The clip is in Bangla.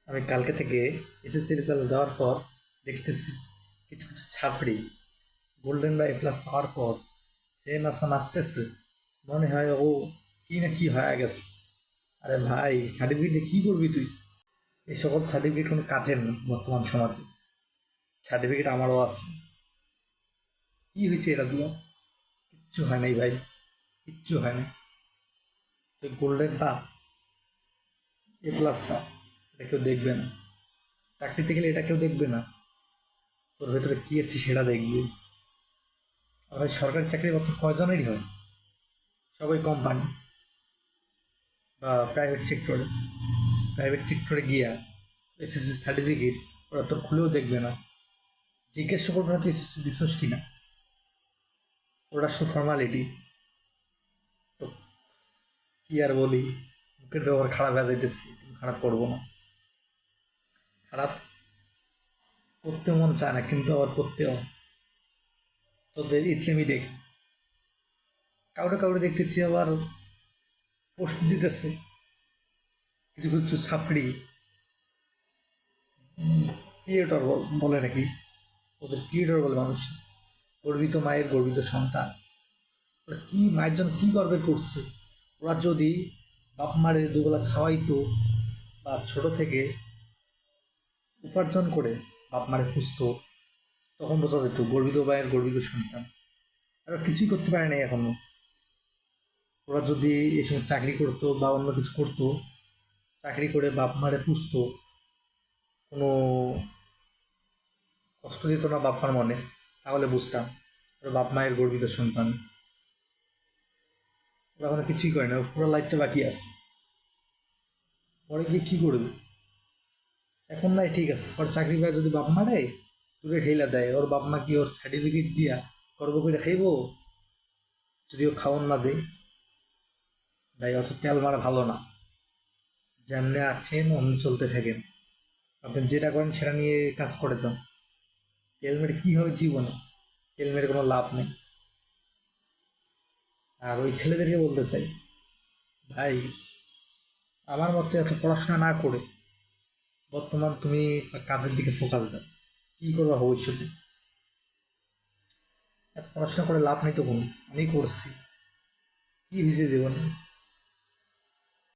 আমি কালকে থেকে এসএসসি রেজাল্ট দেওয়ার পর দেখতেছি কিছু কিছু ছাত্রী গোল্ডেন বা এ প্লাস পাওয়ার পর সে নাচা নাচতেছে, মনে হয় ও কি না কি হয়ে গেছে। আরে ভাই, সার্টিফিকেটে কি করবি তুই? এই সকল সার্টিফিকেট কোনো কাজের না বর্তমান সমাজে। সার্টিফিকেট আমারও আছে। কি হয়েছে এটা দিয়ে? কিচ্ছু হয় নাই ভাই, কিচ্ছু হয় না। তুই গোল্ডেনটা, এ প্লাসটা, এটা কেউ দেখবে না। চাকরিতে গেলে এটা কেউ দেখবে না, তোর ভেতরে কি আছে সেটা দেখবে। আর ভাই, সরকারি চাকরি মাত্র কয়জনেরই হয়? সবাই কোম্পানি বা প্রাইভেট সেক্টরে গিয়া এসএসসি সার্টিফিকেট ওরা তোর খুলেও দেখবে না, জিজ্ঞেস করবে না তুই এসএসসি দিচ্ছিস কিনা। ওরা শুধু ফর্মালিটি। তো কি আর বলি, মুখের ব্যবহার খারাপ হয়ে যাইতেছি, খারাপ করবো না। খারাপ করতে মন চায় না, কিন্তু আবার করতেও। তোদের ইচ্ছেমি দেখ, কাউরে কাউরে দেখতেছি আবার পোস্ট দিতেছে কিছু কিছু ছাত্রী, ক্রিয়েটর বলে নাকি, ওদের ক্রিয়েটর বলে মানুষ। গর্বিত মায়ের গর্বিত সন্তান, ওরা কি মায়ের জন্য কি করবে করছে। ওরা যদি বাপ মারে দুবেলা খাওয়াইতো বা ছোট থেকে উপার্জন করে বাপ মারে পুষতো, তখন বোঝা যেত গর্বিত মায়ের গর্বিত সন্তান। আর কিছুই করতে পারে নাই এখনো। ওরা যদি এই সময় চাকরি করতো বা অন্য কিছু করতো, চাকরি করে বাপ মারে পুষতো, কোনো কষ্ট দিত না বাপ মার মনে, তাহলে বুঝতাম ওরা বাপ মায়ের গর্বিত সন্তান। ওরা এখনো কিছুই করে না, পুরো লাইফটা বাকি আছে। পরে গিয়ে কি করবে? এখন নাই ঠিক আছে, ওর চাকরি পায় যদি বাপ মারে দূরে ঠেলা দেয়, ওর বাপ মা কি ওর সার্টিফিকেট দিয়া গর্ব করে খাইবো? যদি ও খাওয়ান না দেয়, ভাই অত তেল মারা ভালো না। যেমনি আছেন অমনি চলতে থাকেন। আপনি যেটা করেন সেটা নিয়ে কাজ করে যান। তেল মেরে কি হবে জীবনে? তেল মেরে কোনো লাভ নেই। আর ওই ছেলেদেরকে বলতে চাই, ভাই, আমার মতে এত পড়াশোনা না করে বর্তমান তুমি কাজের দিকে ফোকাস দাও। কি করবা ভবিষ্যতে? এত পড়াশোনা করে লাভ নেই তো কোনো। আমি করছি, কি হয়েছে জীবনে?